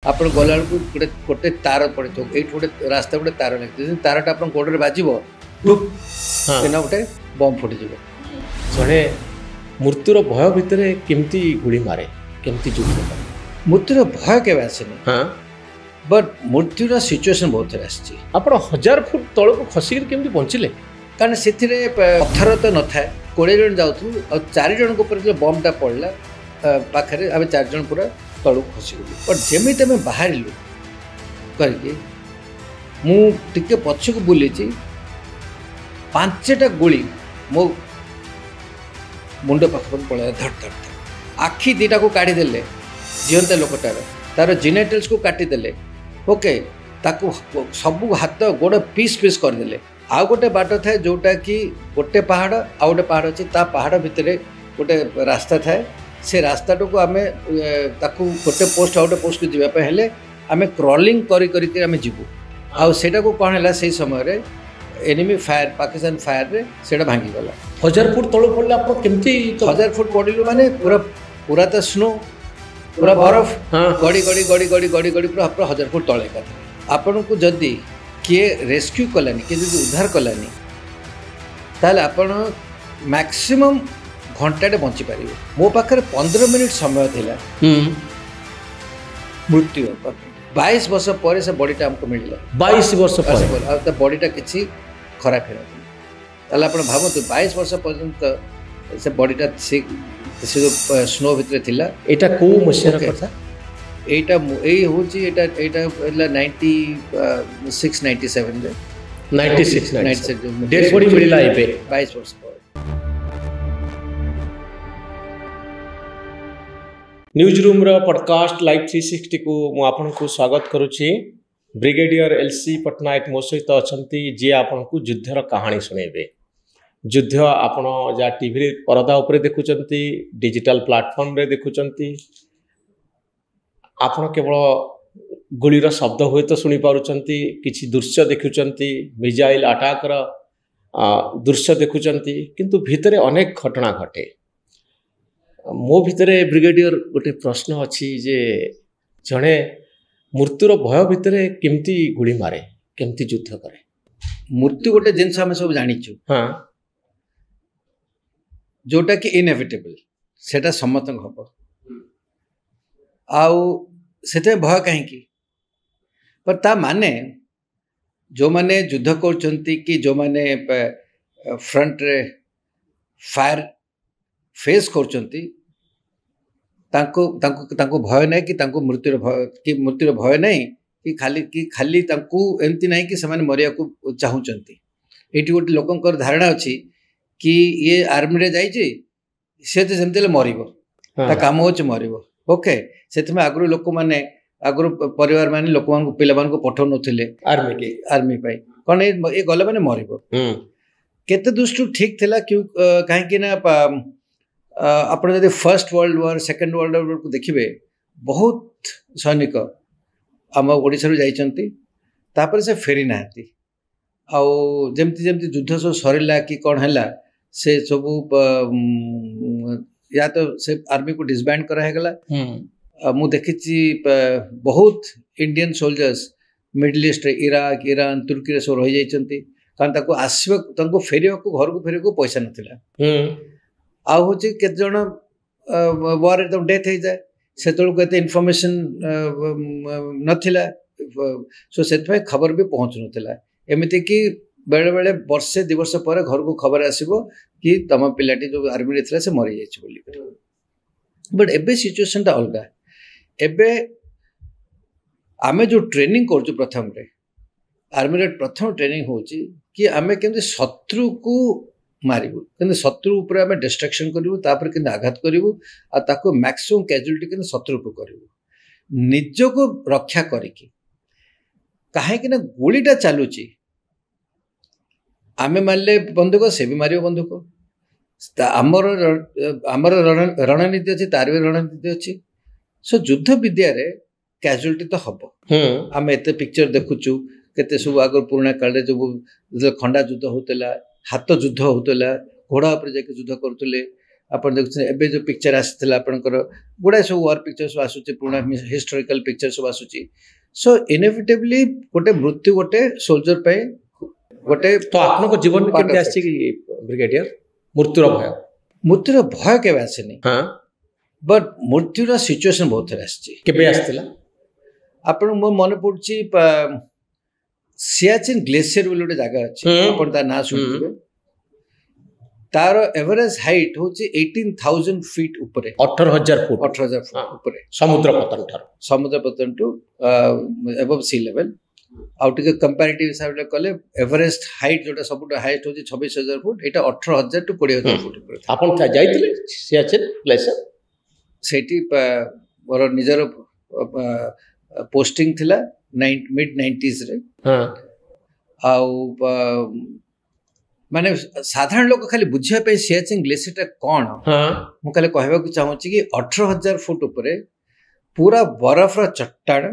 आप गला बेलू गोटे गोटे तार पड़े ये गोटे रास्ता गोटे तार लगे तारटा आप गोड़े बाजब ना गोटे बम फुटिज जड़े मृत्युर भय भितर केमती गुड़ी मारे केमती युद्ध करे मृत्युर भय के आसेनि हाँ बट मृत्युर सिचुएसन बहुत थे आसी आप 1000 फुट तल को खसिक केमती बंचिले कारण से पत्थर तो न था 20 जन जाऊँ और 4 जन को बमटा पड़ला पाखे आम 4 जन पूरा तलू खसीगलु बट जमी आम बाहर करके मुझे पछक बुली 5टा गोली मो मुंड पाख पड़ा धड़ धड़ धड़ आखि 2टा को काढ़ीदे जीवंत लोकटार तार जिनेटल्स को काटिदेले ओके ताकू सबू हाथ गोड़ पीस पीस करदे आउ गोटे बाट थाए जोटा कि गोटे पहाड़ आउ गोटे पहाड़ अच्छे ता पहाड़ भितर गोटे रास्ता थाए से रास्ता को आम गोटे पोस्ट आउ गोटे पोस्ट को जावाई हेले आम क्रॉलिंग करी आम जीवु आटा को कौन है से समय एनिमी फायर पाकिस्तान फायर रे सेटा भांगी गला 1000 फुट तल पड़े आप केमती 1000 फुट पड़िलु माने पूरा पूरा तो स्नो पूरा बरफ गड़ी गड़ी गड़ी गड़ी गड़ी गड़ी पूरा 1000 फुट तले का आपन को जदि किए रेस्क्यू कलानी किए जदि उद्धार कलानी ताले आपन मैक्सिमम घंटाटे बंची पारे मो पाखे 15 मिनिट समय थिला मृत्यु 22 वर्ष पर से बॉडीटा हमको मिलला 22 वर्ष पर बॉडीटा किसी खराब है आप भावतु 22 वर्ष पर्यंत से बॉडीटा से जो स्नो भितर थिला एटा को मसिया कथा एटा एई होची एटा 96 97 रे 96 डेढ़ बॉडी मिलला एबे 22 वर्ष पर न्यूज रूम रा पॉडकास्ट लाइव 360 को मु आपन को स्वागत करूची ब्रिगेडियर एलसी पटनायक मो सहित अछंती जे आपन को युद्धर कहानी सुनेबे युद्ध आपण जा टीवी परदा उपरे देखुचंती डिजिटल प्लेटफॉर्म रे देखुचंती आपण केवल गोलीर शब्द हुए तो सुनी पारुचंती किछि दृश्य देखुचंती मिसाइल अटैक रा दृश्य देखुचंती किंतु भितरे अनेक घटना घटे मो भितरे ब्रिगेडियर गोटे प्रश्न अच्छी जे जड़े मृत्युर भय भितर केमती गुड़ी मारे केमती युद्ध करे मृत्यु गोटे जिनस आम सब जानिचु हाँ जोटा कि इनएविटेबल सेटा समस्त हम आउ से भय कहीं पर ता माने जो माने युद्ध करचंती कि जो माने फ्रंट रे फायर फेस करचंती तांको भय नहीं कि तांको मृत्युर भय नहीं कि खाली तांको एमती नहीं कि से मरिया को चाहूँगी ये गोटे लोकंर धारणा अच्छी कि ये आर्मी रे जाइए सी तो सेमती मर काम हो मर ओके से आगु लोक मैंने आगु परिवार मान लोक पिला पठाऊ नुले आर्मी कौन ये गला मैंने मर केते दृष्टि ठीक थिला क्यों कहीं आप first world war second world war को देखिए बहुत सैनिक आम ओडिशा जाइछंती तापर से फेरी ना जमती जमती युद्ध सब सरला कि कौन है से सब या तो से आर्मी को डिसबैंड करागला मु देखी बहुत Indian soldiers Middle East Iraq Iran तुर्की सब रही जाइछंती कारण आसवा फेर को घर को फेर को पैसा नाला आउ केते जन वार डेथ हो जाए से इनफॉरमेशन नथिला सो से खबर भी पहुँचु नाला एमती कि बेले बेले वर्षे 2 वर्ष पर घर को खबर आसो कि तुम पिलाटी जो आर्मी रे थिला से मरी जाइए बट एबे सिचुएशन टा अलग एबे आमे जो ट्रेनिंग करछु प्रथम रे आर्मी रे प्रथम ट्रेनिंग होची कि आमे केमते शत्रु को मारिबु कि शत्रु उपर आम डिस्ट्रक्शन करूँ तापर कि आघात करूँ आको मैक्सिमम कैजुअलिटी कि शत्रु को करूँ निज को रक्षा करिकी कहीं गोलीटा चलुची आमे मारे बंदूक से भी मार बंदूक आमर रणनीति अच्छी तार भी रणनीति अच्छी सो युद्ध विद्या कैजुअलिटी तो हम आम एत पिक्चर देखुचु केते सब आगर पुराणा काल जो खंडा युद्ध होता हाथ युद्ध होता घोड़ा पर जाके युद्ध करुले ଆପଣ ଦେଖୁଛନ୍ତି ଏବେ ଯେଉଁ ପିକ୍ଚର ଆସିଥିଲା ଆପଣଙ୍କର ଗୁଡ଼ାଏ ସବୁ ୱାର୍ ପିକ୍ଚର ସବୁ ଆସୁଛି, ପୁରୁଣା ହିଷ୍ଟୋରିକାଲ ପିକ୍ଚର ସବୁ ଆସୁଛି। ସୋ ଇନେଭିଟେବଲି ଗୋଟେ ମୃତ୍ୟୁ ଗୋଟେ ସୋଲଜର ପାଇଁ ଗୋଟେ। ତ ଆପଣଙ୍କ ଜୀବନରେ କେମିତି ଆସିଛି କି ବ୍ରିଗେଡିୟର ମୃତ୍ୟୁର ଭୟ କେବେ ଆସିନି, ବଟ୍ ମୃତ୍ୟୁର ସିଚୁଏସନ ବହୁତ ଥର ଆସିଛି। କେବେ ଆସିଥିଲା? ଆପଣ ମୋ ମନେ ପଡୁଛି ସିଆଚିନ୍ ଗ୍ଲେସିୟର ବୋଲି ଗୋଟେ ଜାଗା ଅଛି, ଆପଣ ତା ନାଁ ଶୁଣିଥିବେ। ତାର ଏଭରେଜ ହାଇଟ୍ ହଉଛି 18,000 ଫିଟ୍ ଉପରେ, 18,000 ଫୁଟ ଉପରେ ସମୁଦ୍ର ପତନ ଟୁ ଏବଭ୍ ସି ଲେଭେଲ। ଆଉ ଟିକେ କମ୍ପାରିଟିଭ ହିସାବରେ କଲେ ଏଭରେଷ୍ଟ ହାଇଟ୍ ଯୋଉଟା ସବୁଠୁ ହାଇଏଷ୍ଟ ହଉଛି 26,000 ଫୁଟ, ଏଇଟା 18,000 ଟୁ 20,000 ଫୁଟ ଉପରେ। ଆପଣ ଯାଇଥିଲେ ସିଆଚିନ୍ ଗ୍ଲେସିୟର? ସେଇଠି ମୋର ନିଜର ପୋଷ୍ଟିଂ ଥିଲା ମିଡ୍ 90s। ଆଉ ମାନେ ସାଧାରଣ ଲୋକ ଖାଲି ବୁଝିବା ପାଇଁ ସିଆଚିନ୍ ଗ୍ଲେସିୟରଟା କ'ଣ, ମୁଁ ଖାଲି କହିବାକୁ ଚାହୁଁଛି କି 18,000 ଫୁଟ ଉପରେ ପୁରା ବରଫର ଚଟ୍ଟାଣ,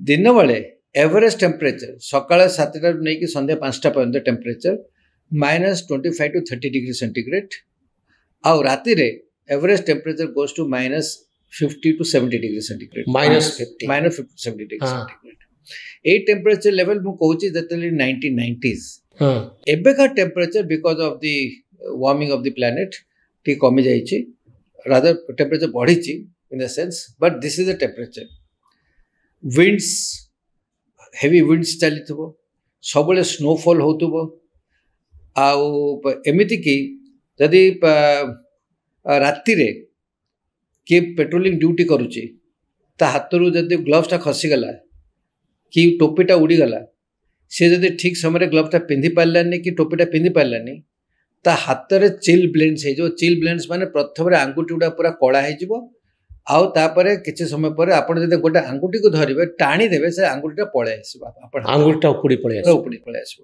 ଦିନ ବେଳେ ଏଭରେଜ ଟେମ୍ପରେଚର ସକାଳ 7ଟାରୁ ନେଇକି ସନ୍ଧ୍ୟା 5ଟା ପର୍ଯ୍ୟନ୍ତ ଟେମ୍ପରେଚର -25 to 30 ଡିଗ୍ରୀ ସେଣ୍ଟିଗ୍ରେଡ, ଆଉ ରାତିରେ average temperature goes to -50 to 70 degree centigrade, -50 degree centigrade. ଏଇ ଟେମ୍ପରେଚର ଲେଭେଲ ମୁଁ କହୁଛି ଯେତେବେଳେ 1990s। ଏବେକା temperature because of the warming of the planet ଟିକେ କମି ଯାଇଛି, ରାଦର ଟେମ୍ପରେଚର ବଢିଛି in the sense, but this is the temperature. Winds, heavy winds ଚାଲିଥିବ, ସବୁବେଳେ ସ୍ନୋଫଲ୍ ହେଉଥିବ। ଆଉ ଏମିତିକି ଯଦି ରାତିରେ କିଏ ପେଟ୍ରୋଲିଂ ଡ୍ୟୁଟି କରୁଛି, ତା ହାତରୁ ଯଦି ଗ୍ଲୋଭ୍ସଟା ଖସିଗଲା କି ଟୋପିଟା ଉଡ଼ିଗଲା, ସେ ଯଦି ଠିକ୍ ସମୟରେ ଗ୍ଲୋଭ୍ଟା ପିନ୍ଧି ପାରିଲାନି କି ଟୋପିଟା ପିନ୍ଧି ପାରିଲାନି, ତା ହାତରେ ଚିଲ୍ ବ୍ଲେଣ୍ଡସ୍ ହେଇଯିବ। ଚିଲ୍ ବ୍ଲେଣ୍ଡସ୍ ମାନେ ପ୍ରଥମରେ ଆଙ୍ଗୁଠି ଗୁଡ଼ା ପୁରା କଳା ହେଇଯିବ, ଆଉ ତାପରେ କିଛି ସମୟ ପରେ ଆପଣ ଯଦି ଗୋଟେ ଆଙ୍ଗୁଠିକୁ ଧରିବେ, ଟାଣି ଦେବେ, ସେ ଆଙ୍ଗୁଠିଟା ପଳେଇ ଆସିବ, ଆପଣ ଆଙ୍ଗୁଠିଟା ଉପୁଡ଼ି ପଳେଇ ଆସିବ।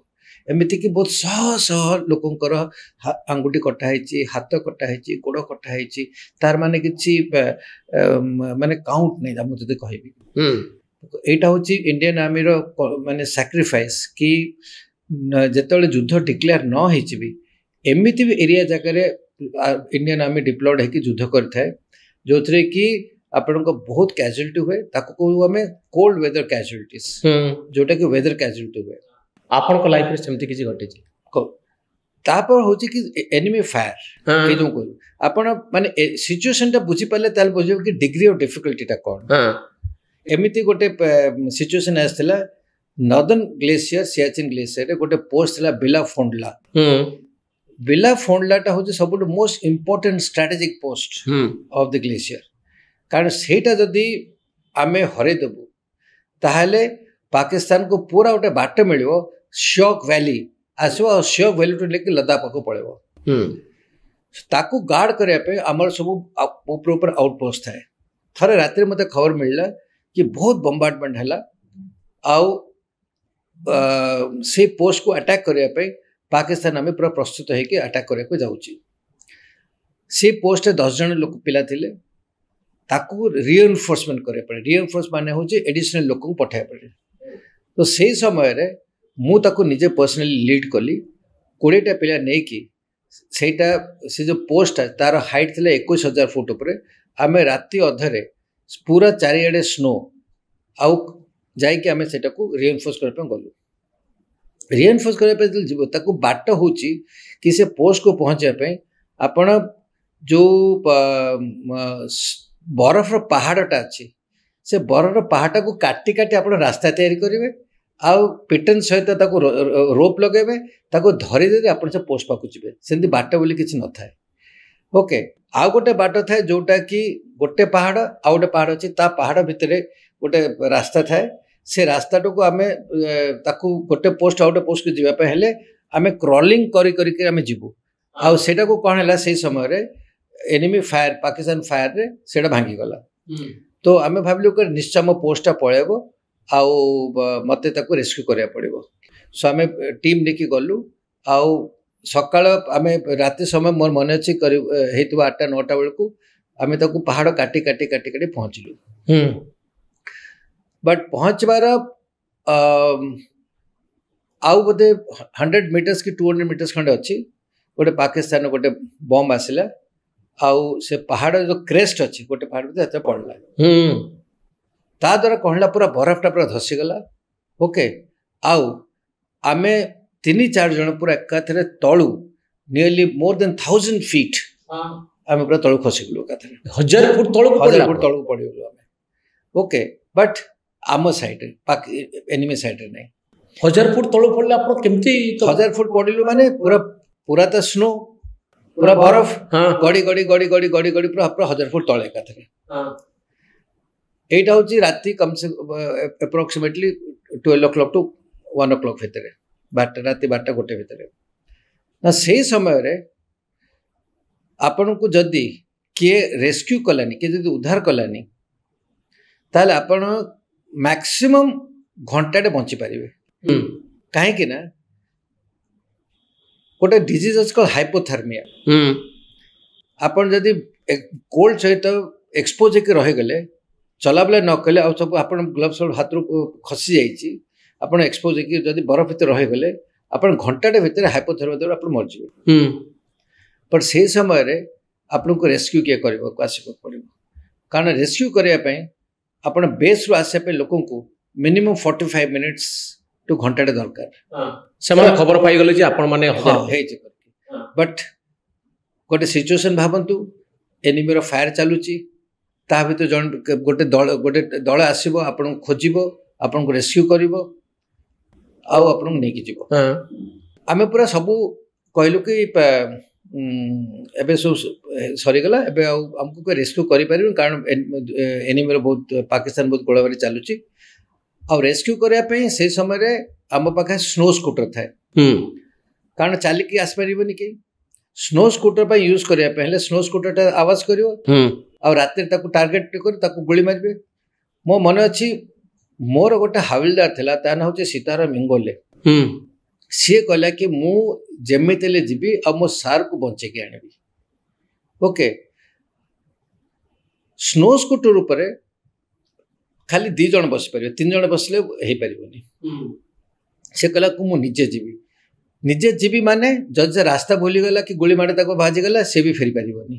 ଏମିତିକି ବହୁତ ଶହ ଲୋକଙ୍କର ଆଙ୍ଗୁଠି କଟା ହେଇଛି, ହାତ କଟା ହେଇଛି, ଗୋଡ଼ କଟା ହେଇଛି, ତାର ମାନେ କିଛି ମାନେ କାଉଣ୍ଟ ନାହିଁ। ମୁଁ ଯଦି କହିବି, ଏଇଟା ହଉଛି ଇଣ୍ଡିଆନ ଆର୍ମିର ମାନେ ସାକ୍ରିଫାଇସ୍ କି ଯେତେବେଳେ ଯୁଦ୍ଧ ଡିକ୍ଲେୟାର ନ ହେଇଛି ବି ଏମିତି ବି ଏରିଆ ଜାଗାରେ ଇଣ୍ଡିଆନ ଆର୍ମି ଡିପ୍ଲଏଡ୍ ହେଇକି ଯୁଦ୍ଧ କରିଥାଏ, ଯୋଉଥିରେ କି ଆପଣଙ୍କ ବହୁତ କ୍ୟାଜୁଆଲିଟି ହୁଏ। ତାକୁ କହୁ ଆମେ କୋଲ୍ଡ ୱେଦର କ୍ୟାଜୁଆଲିଟିସ୍, ଯୋଉଟା କି ୱେଦର କ୍ୟାଜୁଆଲିଟି ହୁଏ। ଆପଣଙ୍କ ଲାଇଫରେ ସେମିତି କିଛି ଘଟିଛି? ତାପରେ ହଉଛି କି ଏନିମି ଫାୟାର, ଏ ଯୋଉ କହିବୁ ଆପଣ ମାନେ ସିଚୁଏସନଟା ବୁଝିପାରିଲେ ତାହେଲେ ବୁଝିବ କି ଡିଗ୍ରୀ ଅଫ ଡିଫିକଲ୍ଟିଟା କ'ଣ। ଏମିତି ଗୋଟେ ସିଚୁଏସନ ଆସିଥିଲା ନର୍ଦର୍ନ ଗ୍ଲେସିୟର, ସିଆଚିନ୍ ଗ୍ଲେସିୟରରେ ଗୋଟେ ପୋଷ୍ଟ ଥିଲା ବିଲାଫୋଣ୍ଡଲା। ବିଲାଫୋଣ୍ଡଲାଟା ହଉଛି ସବୁଠୁ most important strategic post of the glacier. କାରଣ ସେଇଟା ଯଦି ଆମେ ହରେଇଦେବୁ ତାହେଲେ ପାକିସ୍ତାନକୁ ପୁରା ଗୋଟେ ବାଟ ମିଳିବ, ଶ୍ୟୋକ୍ ଭ୍ୟାଲି ଆସିବ, ଆଉ ଶ୍ୟୋକ୍ ଭ୍ୟାଲିଠୁ ନେଇକି ଲଦାଖ ପାଖକୁ ପଳେଇବ। ତାକୁ ଗାର୍ଡ କରିବା ପାଇଁ ଆମର ସବୁ ଉପରେ ଆଉଟପୋଷ୍ଟ ଥାଏ। ଥରେ ରାତିରେ ମୋତେ ଖବର ମିଳିଲା କି ବହୁତ ବମ୍ବାର୍ଡମେଣ୍ଟ ହେଲା, ଆଉ ସେ ପୋଷ୍ଟକୁ ଆଟାକ୍ କରିବା ପାଇଁ ପାକିସ୍ତାନ ଆମେ ପୁରା ପ୍ରସ୍ତୁତ ହେଇକି ଆଟାକ୍ କରିବାକୁ ଯାଉଛି। ସେ ପୋଷ୍ଟରେ 10 ଜଣ ଲୋକ ପିଲା ଥିଲେ, ତାକୁ ରିଏନଫୋର୍ସମେଣ୍ଟ କରିବା ପଡ଼େ। ରିଏନଫୋର୍ସ ମାନେ ହେଉଛି ଏଡିସନାଲ ଲୋକଙ୍କୁ ପଠାଇବା ପଡ଼େ। ତ ସେଇ ସମୟରେ ମୁଁ ତାକୁ ନିଜେ ପର୍ସନାଲି ଲିଡ୍ କଲି, 20ଟା ପିଲା ନେଇକି। ସେଇଟା ସେ ଯେଉଁ ପୋଷ୍ଟଟା ତାର ହାଇଟ୍ ଥିଲା 21,000 ଫୁଟ ଉପରେ। ଆମେ ରାତି ଅଧରେ ପୁରା ଚାରିଆଡ଼େ ସ୍ନୋ, ଆଉ ଯାଇକି ଆମେ ସେଇଟାକୁ ରିଏନଫୋର୍ସ କରିବା ପାଇଁ ଗଲୁ। ରିଏନଫୋର୍ସ କରିବା ପାଇଁ ଯେତେବେଳେ ଯିବ, ତାକୁ ବାଟ ହେଉଛି କି ସେ ପୋଷ୍ଟକୁ ପହଞ୍ଚିବା ପାଇଁ ଆପଣ ଯେଉଁ ବରଫର ପାହାଡ଼ଟା ଅଛି, ସେ ବରଫର ପାହାଡ଼ଟାକୁ କାଟି କାଟି ଆପଣ ରାସ୍ତା ତିଆରି କରିବେ, ଆଉ ପିଟନ୍ ସହିତ ତାକୁ ରୋପ୍ ଲଗାଇବେ, ତାକୁ ଧରିଦେଇ ଆପଣ ସେ ପୋଷ୍ଟ ପାଖକୁ ଯିବେ। ସେମିତି ବାଟ ବୋଲି କିଛି ନଥାଏ। ଓକେ, ଆଉ ଗୋଟେ ବାଟ ଥାଏ ଯେଉଁଟା କି ଗୋଟେ ପାହାଡ଼ ଆଉ ଗୋଟେ ପାହାଡ଼ ଅଛି, ତା ପାହାଡ଼ ଭିତରେ ଗୋଟେ ରାସ୍ତା ଥାଏ। ସେ ରାସ୍ତାଟାକୁ ଆମେ ତାକୁ ଗୋଟେ ପୋଷ୍ଟ ଆଉ ଗୋଟେ ପୋଷ୍ଟକୁ ଯିବା ପାଇଁ ହେଲେ ଆମେ କ୍ରଲିଂ କରିକି ଆମେ ଯିବୁ। ଆଉ ସେଇଟାକୁ କ'ଣ ହେଲା, ସେଇ ସମୟରେ ଏନିମି ଫାୟାର, ପାକିସ୍ତାନ ଫାୟାରରେ ସେଇଟା ଭାଙ୍ଗିଗଲା। ତ ଆମେ ଭାବିଲୁ କି ନିଶ୍ଚୟ ଆମ ପୋଷ୍ଟଟା ପଳେଇବ, ଆଉ ମୋତେ ତାକୁ ରେସ୍କ୍ୟୁ କରିବାକୁ ପଡ଼ିବ। ସୋ ଆମେ ଟିମ୍ ନେଇକି ଗଲୁ, ଆଉ ସକାଳ ଆମେ ରାତି ସମୟ ମୋର ମନେ ଅଛି ହେଇଥିବ 8ଟା-9ଟା ବେଳକୁ ଆମେ ତାକୁ ପାହାଡ଼ କାଟି ପହଞ୍ଚିଲୁ। ବଟ୍ ପହଞ୍ଚିବାର ଆଉ ବୋଧେ 100 ମିଟର୍ସ କି 200 ମିଟର୍ସ ଖଣ୍ଡେ ଅଛି, गोटे पाकिस्तान गोटे बम आसला आउ से पहाड़ जो क्रेस्ट अच्छी गोटे पहाड़ पड़ला ता द्वारा कहला पूरा बरफटा पूरा धसीगला ओके आउ आमे 3-4 जन पूरा एकाथरे तलू नियरली मोर देन 1000 फीट आमे पूरा तलू खसीगलु एकाथरे 1000 फुट तलू पड़गलु आमे ओके बट आम साइड एनिमी साइड नहीं 1000 फुट तलू पड़ले आप केमती 1000 फुट पड़िलु माने पूरा तो स्नो पूरा बरफ गड़ी गड़ी गड़ी गड़ी गड़ी गड़ी पूरा 1000 फुट तले एकाथरे एटा होची राति कम से अप्रोक्सीमेटली 12 o'clock टू 1 o'clock भितर राति 12टा गोटे भितर ना से समय रे आपन को जदी किए रेस्क्यू कलानी किए जदी उद्धार कलानी ताले आपन मैक्सिमम घंटाटे बंची पारिबे काहे कि ना गोटे डिजीज अछि कॉल्ड हाइपोथर्मिया आपन जदी कोल्ड सहित एक्सपोज के रह गले चला बेले न कले आ सब आपन ग्लव्स हाथ खसी जाइछि आपन एक्सपोज के जदी बरफ भितर रह गले आपन घंटाटे भितर हाइपोथर्मिया द्वारा आपन मर जिवे पर से समय रे आपन को रेस्क्यू के करबो आसीबो पड़िबो कारण रेस्क्यू करिया पय आपन बेस रो आसे पे लोगन को मिनिमम 45 मिनिट्स टू घंटाटे दरकार से माने खबर पाई गले जे आपन माने बट गोटे सिचुएशन भावंतु एनिमी रो फायर चालुची ता भीतर जन गोटे दल आसीबो आपन खोजिबो आपन को रेस्क्यू करिवो आउ आपन नेकी जिवो आमे पूरा सबु कहलु कि एबे सरी गला एबे हमको कोई रेस्क्यू करि परिबो कारण एनिमी रो बहुत पाकिस्तान बहुत गोलाबारी चालुची आ रेस्क्यू करिया पे से समय रे आम पाखे स्नो स्कूटर थाए कारण चलिकी आस पारिबनी के स्नो स्कूटर पर यूज करिया पहले स्नो स्कूटर टा आवाज करिवो आ रात ताकू टार्गेट कर ताकू गोली मारबे मो मन अछि मोर गोटे हाविलदार थिला ता ना होचे सीताराम इंगोले सी कहला कि मु जेमितेले जीबी आ मो सार को बंचे के आनिबी ओके स्नो स्कूटर ऊपर खाली 2 जन बस पारे 3 जन बसले हे पारिबोनी से कहला को मु निजे जीबी माने जज रास्ता भूली गला कि गोली मारे ताको भाजी गला से भी फेरी पारिबोनी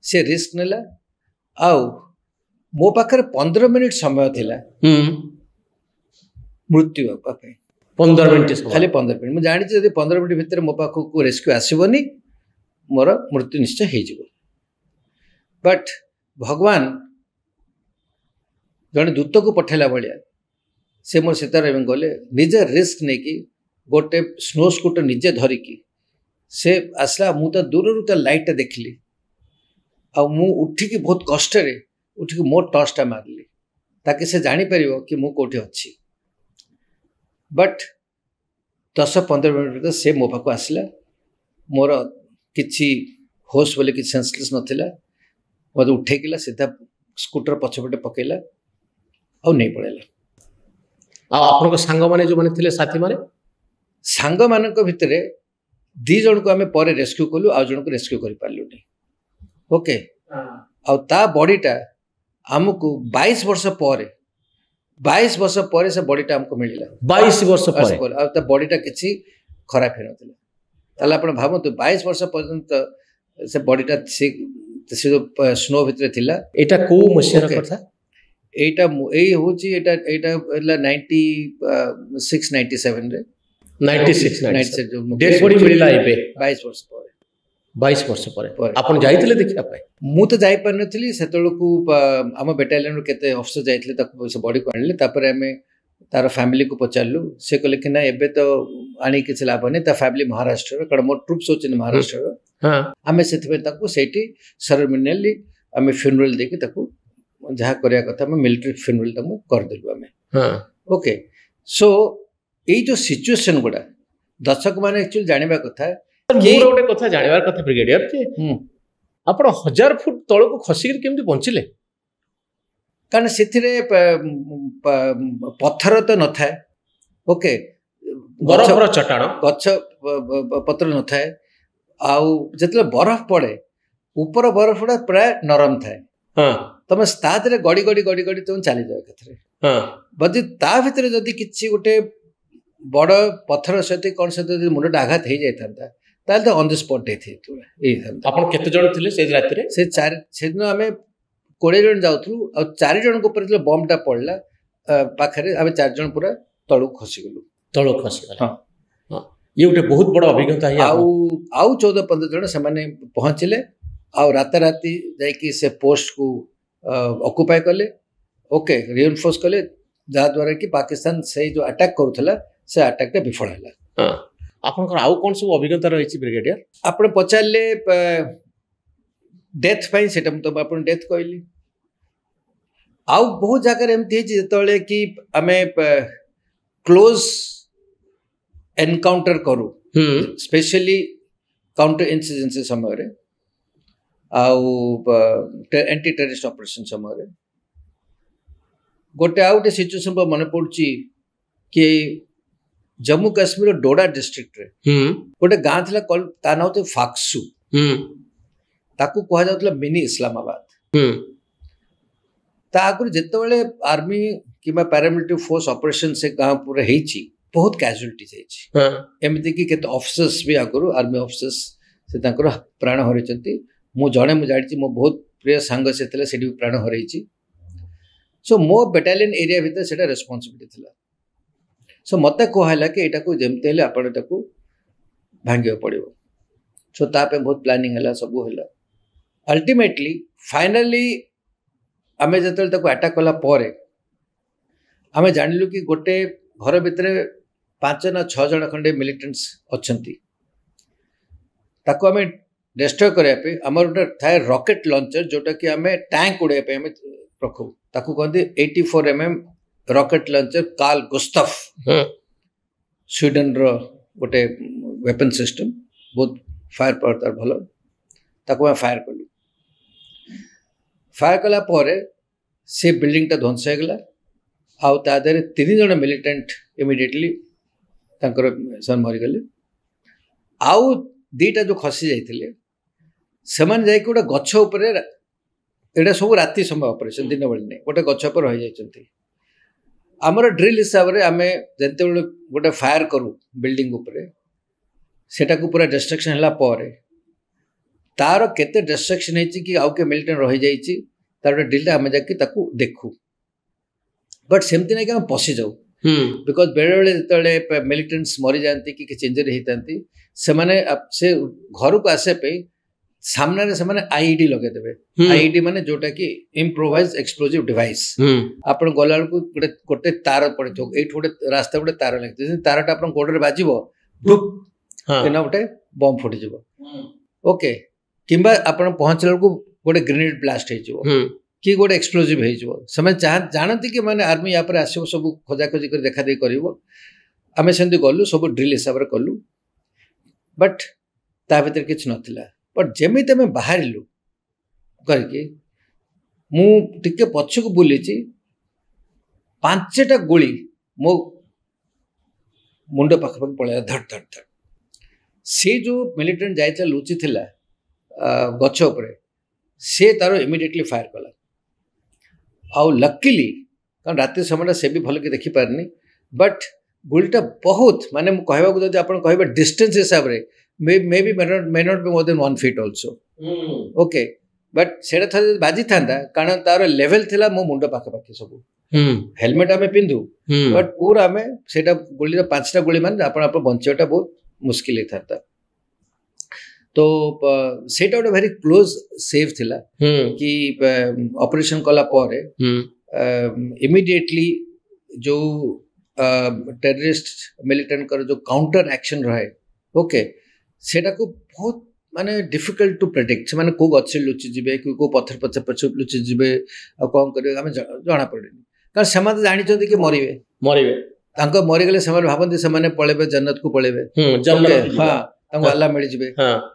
से रिस्क नेला आउ मो पाखर 15 मिनिट समय थिला मृत्यु पापे 15 मिनिट खाली 15 मिनिट मु जानि जे यदि 15 मिनिट भितर मो पाखो को रेस्क्यू आसीबोनी मोर मृत्यु निश्चय हे जिवो बट भगवान जने दूत को पठेला बलिया से मोर सीताराम गले निजे रिस्क नहीं कि गोटे स्नो स्कूटर निजे धरिकी से आसला मु तो दूर तो लाइट देखली आ मु उठिकी बहुत कष्ट रे उठिकी मोर टॉर्चटा मारली ताकि से जानी परिबो कि मु कोठी अछि बट 10-15 मिनिट से मो पाको आसला मोर किछि होश बोले कि सेंसलेस नथिला मते उठेकिला सीधा स्कूटर पछपटे पकेला आ नहीं पड़ेला आपन को संग माने जो माने थिले साथी माने सांग मानक भितरे 2 जन को आमे परे रेस्क्यू कलु आ जन को रेस्क्यू करि पारलु नै ओके आ ता बॉडीटा हमको 22 वर्ष परे से बॉडीटा हमको मिलिला 22 वर्ष परे आ ता बॉडीटा किछि खराब हे नथिला ताला आपण भाबंतु 22 वर्ष पर्यंत से बॉडीटा से जो स्नो भितरे थिला एटा को मसिया कथा एटा एई होची एटा 96 97 रे 96 जो डेड बॉडी मिलिला एबे 22 वर्ष परे 22 वर्ष परे आपण जाइतले देखिया पाए मु तो जाई पर नथली सेतळकू हम बेटालियन रो केते अफसर जाइतले तक से बॉडी को आनले तापर हमें तार फैमिली को पचारलु से कहले कि ना एबे तो आनी के लाभ नै ता फैमिली महाराष्ट्र रो मोर ट्रूप्स होचिन महाराष्ट्र रो हां हमें सेतबे तक सेठी सेरेमोनियली हमें फ्यूनरल देके तक जहाँ करिया कथा हम मिलिट्री फ्यूनरल तक कर देलु हमें हां ओके सो एई जो सिचुएशन गुडा दर्शक माने एक्चुअली जानिबा कथा मोर गोटे कथा जानिबार कथा ब्रिगेडियर जे आपण 1000 फुट तळ को खसी केमति पहुंचले कारण सेथिरे पत्थर तो न थाए ओके बरफ रो चटाण गछ पत्र न थाए आउ जतले बरफ पड़े ऊपर बरफडा प्राय नरम थाए हां तमे स्ताद रे गडी गडी गडी गडी तुम चली जाय कथरे हां बदी ता भितरे जदी किछि गोटे बड़ पत्थर सहित कौन सहित मुंडा आघात हो जाता ताले तो ऑन द स्पॉट डेथ हे आपण केते जण थिले से रात रे से चार से दिन आमे 20 जण जाउथु आ 4 जण को पर बमटा पड़ला पाखरे आमे 4 जण पूरा तळु खसी गेलु हां ये उठे बहुत बड़ा अभिज्ञता है आउ 14-15 जण से माने पहुंचले आ राती जाई कि से पोस्ट को ऑक्युपाई कले ओके रिइंफोर्स कले जा द्वारा कि पाकिस्तान से जो अटैक करूथला से अटैक टे विफल हला हां आपनकर आउ कोन सब अभिज्ञता रहिछि ब्रिगेडियर आपण पचारले डेथ पाई सेटा तो आपण डेथ कहली आउ बहुत जगह एमती है जतले कि हमें क्लोज एनकाउंटर करू स्पेशली काउंटर इंसर्जेंसी समय रे आउ एंटी टेररिस्ट ऑपरेशन समय रे गोटे आउटे सिचुएशन पर मन पड़ची कि जम्मू काश्मीर डोडा डिस्ट्रिक्ट रे गोटे गाँ थिला ता नाम तो फाक्सु ताकू कहा जाउतला मिनी इस्लामाबाद ता आगुर जेतेबेले आर्मी किबा पैरामिलिटरी फोर्स ऑपरेशन से गाँ पूरा हेची बहुत कैजुअलिटीज हेची एमिति कि केते ऑफिसर्स भी आगुर आर्मी ऑफिसर्स से ताकर प्राण हरैचंती मु जानिछि मो बहुत प्रिय सांग से थिले सेडी प्राण हरैछि सो मो बटालियन एरिया भीतर सेटा रेस्पोंसिबिलिटी थिला सो मते कहला कि एटा को जेमते हेले आपण एटा को भांगियो पड़िबो सो तापे बहुत प्लानिंग हला सब हला अल्टीमेटली फाइनली आमे जतल तको अटैक कला परे आमे जानिलु कि गोटे घर भितरे 5 ना 6 जण खंडे मिलिटेंट्स अछंती ताको आमे डिस्ट्रॉय करे पे हमर उटा थाय रॉकेट लॉन्चर जोटा कि आमे टैंक उड़े पे आमे रखो ताको कहते 84 mm rocket launcher Carl Gustaf Sweden रो गोटे वेपन सिस्टम बहुत फायर पावर तार भलो ताको मैं फायर कलु फायर कला परे से बिल्डिंग ता ध्वंस हो गला आउ तादरे 3 जण मिलिटेंट इमीडिएटली तांकर सन मरि गले आउ दीटा जो खसी जाइथिले समान जाय गोटे गछ ऊपर एटा सब राति समय ऑपरेशन दिन बेले नहीं गोटे गछ पर रहि जाइछंती हमर ड्रिल हिसाब रे आमे जते बेले गोटे फायर करू बिल्डिंग ऊपर सेटा को पूरा डिस्ट्रक्शन हला परे तार केते डिस्ट्रक्शन हेची कि आउ के मिलिटेंट रहि जाइछि तार ड्रिल आमे जाकि ताकू देखू बट सेमती नहीं कि हम पसी जाऊ बिकॉज बेले बेले जते मिलिटेंट्स मरी जानती कि इंजरी होती से घर को आसे पे सामने से माने आईडी लगे देबे आईडी माने जोटा कि इम्प्रोवाइज एक्सप्लोजिव डिवाइस आपण गलाल को गोटे तार पड़े तो एठ गोटे रास्ता गोटे तार लागते तारटा आपण गोड़ रे बाजिबो डुप केना गोटे बम फुटी जिवो ओके किंबा आपण पहुंचला को गोटे ग्रेनेड ब्लास्ट हे जिवो कि गोटे एक्सप्लोजिव हे जिवो समय जानती कि माने आर्मी या पर आसीबो सब खोजा खोजी कर देखा दे करिवो आमे सेंदी गल्लु सब ड्रिल हिसाब रे कल्लु बट ता भीतर किछ नथिला बट जेमिते में बाहर लु करके मु टिके पछ को बुलीची 5टा गोली मो मुंड पाख पाख पळे धड़ धड़ धड़ से जो मिलिटेंट जाइता लुची थिला गछ ऊपर से तारो इमीडिएटली फायर कला आउ लकीली कारण रात समय से भी भल के देखि पारनी बट गोलीटा बहुत माने मु कहबा को जदि आपण कहबा डिस्टेंस हिसाब रे may be may not be more than 1 feet also okay but सेटा था बाजी थांदा कारण तार लेवल थिला मो मुंड पाखे पाखे सब हेलमेट आमे पिंदु बट पूरा आमे सेटा गोली 5टा गोली माने आपण आपण बंचेटा बहुत मुश्किल था तो सेटा गोटे वेरी क्लोज सेव थिला कि ऑपरेशन कला परे इमीडिएटली जो टेररिस्ट मिलिटेंट कर जो काउंटर एक्शन रहे ओके सेटा को बहुत माने डिफिकल्ट टू प्रेडिक्ट माने को गछ लुचि जिबे को पत्थर पछ पछ लुचि जिबे आ कोन करे हमें जाना पड़ेनी कारण समाज जानि चंदी कि मरिबे तांको मरि गेले समाज भाबंती समाने पळेबे जन्नत को पळेबे जन्नत हां तांको अल्लाह मिल जिबे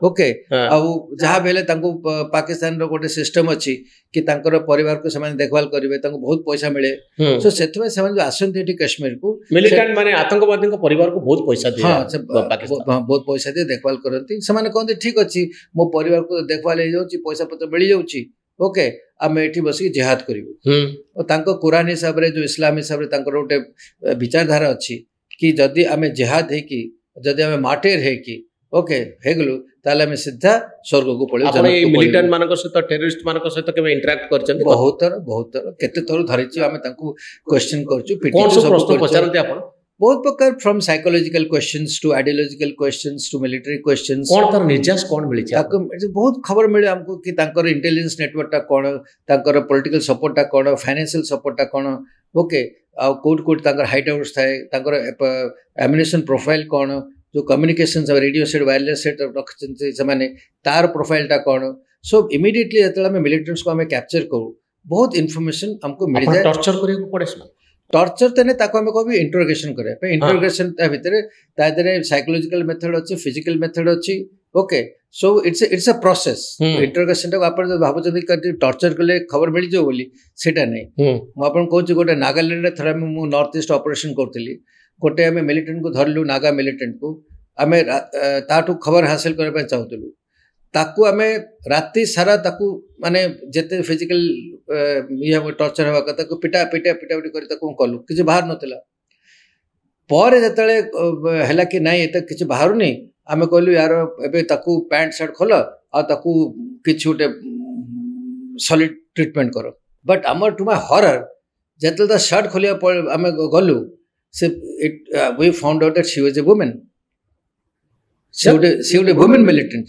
ओके आ जहा बेले तांको पाकिस्तान रो गोटे सिस्टम अछि कि तांकर परिवार को समाने देखभाल करिवे तांको बहुत पैसा मिले सो सेथमे समाने जो आसंती एठी कश्मीर को मिलिटेंट माने आतंकवादी को परिवार को बहुत पैसा दे पाकिस्तान बहुत पैसा दे देखभाल करंती समाने कहते ठीक अछि मो परिवार को देखभाल हे जाउची पैसा पत्र मिल जाउची ओके आमे एठी बसी जिहाद करिवो और तांको कुरान हिसाब रे जो इस्लाम हिसाब रे तांकर गोटे विचारधारा अछि कि जदी आमे जिहाद हे कि जदी आमे माटेर हे कि ओके हेगलु ताले हम सीधा स्वर्ग को पळियो। आपण ए मिलिटेंट मानक सहित टेररिस्ट मानक सहित केबे इंटरैक्ट करचंती? बहुत थर केते थर धरिछि हम तांको क्वेश्चन करछु, कोन सब प्रश्न पचारंती आपण? बहुत प्रकार from psychological questions to ideological questions to military questions. कोन तर निर्यास कोन मिली छै? ताको बहुत खबर मिले हमको कि तांकर इंटेलिजेंस नेटवर्क ता कोन, तांकर पॉलिटिकल सपोर्ट ता कोन, फाइनेंशियल सपोर्ट ता कोन, ओके आ कोड तांकर हाइट आउट्स थाए, तांकर एम्युनिशन प्रोफाइल कोन, जो communications radio set wireless set रखचंती से माने तार प्रोफाइल ता कोन। सो इमीडिएटली जतला में मिलिटेंट्स को हमें कैप्चर करू बहुत इंफॉर्मेशन हमको मिल जाए। टॉर्चर करे को पड़े सम टॉर्चर तने ताको हमें कहबी इंटरोगेशन करे पे। इंटरोगेशन ता भीतर ता देरे साइकोलॉजिकल मेथड अछि, फिजिकल मेथड अछि, okay. So it's a process. Interrogation ता आपण जो भाबो जदी कर टॉर्चर कले खबर मिल जो बोली सेटा नै। म आपण कहू छी गोटे नागालैंड रे थरा मु नॉर्थ ईस्ट ऑपरेशन करतली, गोटे हमें मिलिटेंट को धरलु, नागा मिलिटेंट को हमें ताठू खबर हासिल करबा चाहतलु। ताकू हमें राति सारा ताकू माने जेते फिजिकल ये टॉर्चर हवा कथा को पिटा पिटा पिटा पिटी कर ताकू कलु किछ बाहर नतला। पर जतले हला कि नाही एत किछ बाहर नै, हमें कहलु यार एबे ताकू पैंट शर्ट खोल आ ताकू किछ उटे सॉलिड ट्रीटमेंट करो। बट अमर टू माय हॉरर जतले द शर्ट खोलिया हमें गलु से we found out that she was a woman. She was a woman militant,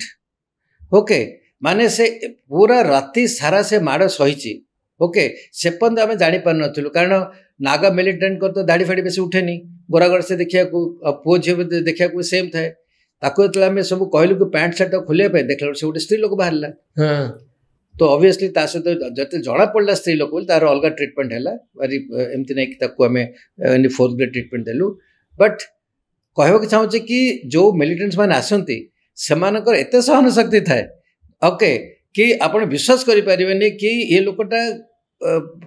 okay. माने से पूरा राति सारा से माड़ सही, ओके। से पर्यंत आम जानी पार नथिलु कारण नागा मिलिटेंट को तो दाढ़ी फाड़ी बेसी उठेनी, गोरागढ़ से देखिया को पुओ झियो देखिया को सेम थाए। ताको तला में सब कहलु कि पैंट शर्ट खोलिया पे देखला से गोटे स्त्री लोक बाहरला। हां तो ऑब्वियसली ता से तो जते जणा पड़ला स्त्री लोक बोल तार अलगा ट्रीटमेंट हैला, अरे एमति नै कि ताको हमें इन फोर्थ ग्रेड ट्रीटमेंट देलु। बट कहबो कि चाहू कि जो मिलिटेंट्स मान आसंती सेमानकर एते सहन शक्ति थाए, ओके, कि आपण विश्वास करि परिबेनी कि ये लोकटा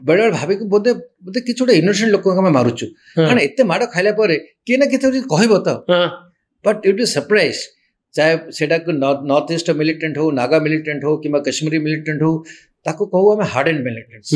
बड़े भाबे कि बोधे बोधे कि छोटे इनोसेंट लोक हम मारुछु कारण एते माड़ खाइला परे कि ना कि कहबो त। बट इट इज सरप्राइज, चाहे सेटा को नॉर्थ ईस्ट मिलिटेंट हो, नागा मिलिटेंट हो कि कश्मीरी मिलिटेंट हो, ताको कहू हमें हार्ड एंड मिलिटेंट्स।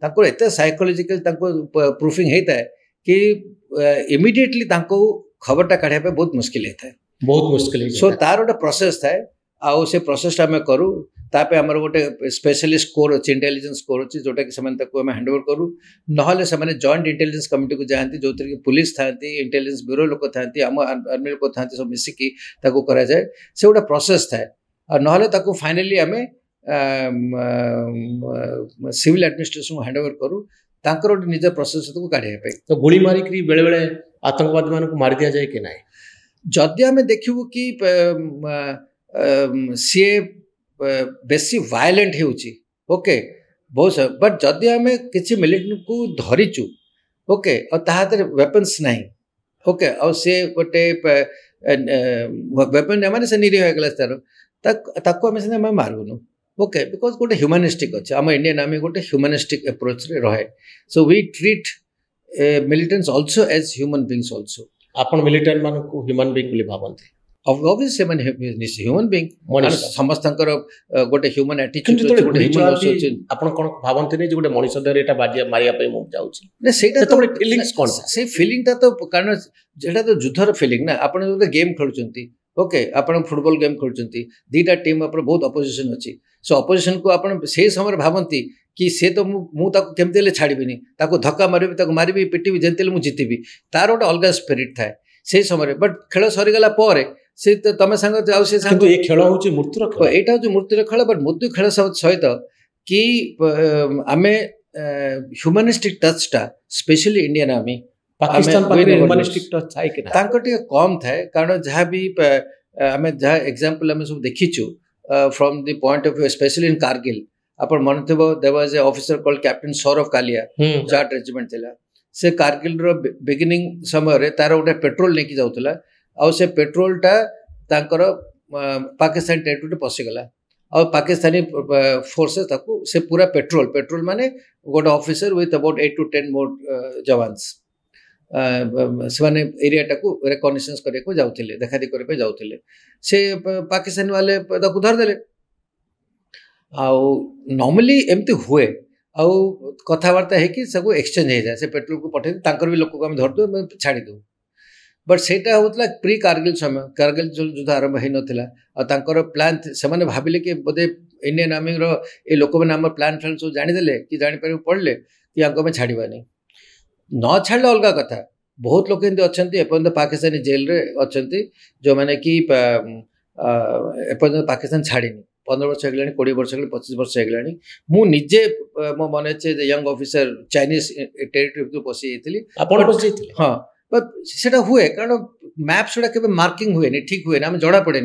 ताको एते साइकोलॉजिकल ताको प्रूफिंग हेता है कि इमीडिएटली ताको खबरटा काढे पे बहुत मुश्किल हेता है, बहुत मुश्किल। सो तार गोटे प्रोसेस थाए आउ से प्रोसेसटा आम करूँ तापे आमर गोटे स्पेशलिस्ट कोर अच्छी इंटेलिजेंस कोर अच्छी जोटा कि आम हैंडओवर करूँ नहले से जॉइंट इंटेलिजेंस कमिटी को जाती जो कि पुलिस था, इंटेलिजेंस ब्यूरो लोक था, आम आर्मी लोक था, सब मिसिकी कराए से गोटे प्रोसेस थाए। और नहले फाइनाली आम सिविल एडमिनिस्ट्रेशन हैंडओवर करूँ तांकर गोटे निज प्रोसेस को काढ़े। तो गोली मारिक बेले बेले आतंकवादी मान को मारी दिया जाए कि ना? जदि आम देखू कि सी बेसी वायलेंट होउची, ओके, बहुत। बट जदि आम किसी मिलिटेंट को धरीचु, ओके, और ताहाते वेपन्स नहीं, ओके, और सी गोटे वेपन माने से निरीह होगला ताको आम से मारूनु, ओके, बिकॉज गोटे ह्यूमनिस्टिक अच्छे आम इंडियन आर्मी गोटे ह्यूमनिस्टिक अप्रोच रे रहे। So we treat militants also as human beings also. आपण मिलिटेंट मान को ह्यूमन बीइंग बोली भाबंती? ऑब्वियसली से ह्यूमन बीइंग समस्तंकर गोटे ह्यूमन एटीट्यूड गोटे ह्यूमन आपण कोन भाबंती नै जे गोटे मनुष्य दर एटा बाजिया मारिया पे मु जाउची ने सेटा तो फीलिंग्स कोन से फीलिंग ता तो कारण जेटा तो युद्धर फीलिंग ना। आपण जो गेम खेलुचंती, ओके, आपण फुटबॉल गेम खेलुचंती, दीटा टीम ऊपर बहुत अपोजिशन अछि। सो अपोजिशन को आपण से समय भाबंती कि से तो मु ताको केमते ले छाड़ीबिनी, ताको धक्का मारिबी, ताको मारिबी, पिटिबी, जेंतेले मु जितिबी, तार गोटे अलग स्पिरिट थाए से समय। बट खेल सरी गला पर से तमे संग जाउ से संग ये खेल होची मृत्युर खेल, एटा होची मृत्युर खेल। बट मृत्यु खेल सहित कि आमे ह्यूमनिस्टिक टचटा स्पेशली इंडियन आर्मी पाकिस्तान पर ह्यूमनिस्टिक टच थाए कि ना? तांको टिके कम थाए कारण जहाँ भी आमे जहाँ एग्जांपल आमे सब देखिछु from the point of view specially in Kargil. आपण मन थबो there was a officer called captain Saurabh Kalia, Jat regiment थिला। से कारगिल रो बिगिनिंग समय रे तार गोटे पेट्रोल लेके जाउतला और से पेट्रोलटा तांकर पाकिस्तान टेरिटरी पसिगला और पाकिस्तानी फोर्सेस ताकू से पूरा पेट्रोल माने गोटे officer with about 8 to 10 more jawans से एरिया टाकू रिकॉग्निशंस करे को जाउथिले, देखा देखी करे पे जाउथिले। से पाकिस्तानी वाले ताकू धर देले। आउ नॉर्मली एमती हुए आउ कथावार्ता है कि सब एक्सचेंज हो जाए, से पेट्रोल को पठे तांकर भी लोक को हम धर दो छाड़ी दो। बट सेटा होतला प्री कारगिल समय, कारगिल युद्ध आरंभ हो नाला प्लान से भाविले कि बोधे इंडियन आर्मी ये लोक मैंने आम प्लान फ्लान सब जानीदे कि जापर पड़े कि आम छाड़वानी न छाड़े अलग कथा। बहुत लोग एमती अच्छा एपर्यंत पाकिस्तानी जेल रे अच्छा जो मैंने कि एपर्यंत पाकिस्तान छाड़ीनी 15 वर्ष होगा 20 वर्ष होगा 25 वर्ष होगा। मुझे मो मन अच्छे यंग ऑफिसर चाइनीज टेरिटरी पशि जाइए हाँ बट सेटा हुए कारण मैप सेटा के मार्किंग हुए नहीं ठीक हुए आम जना पड़े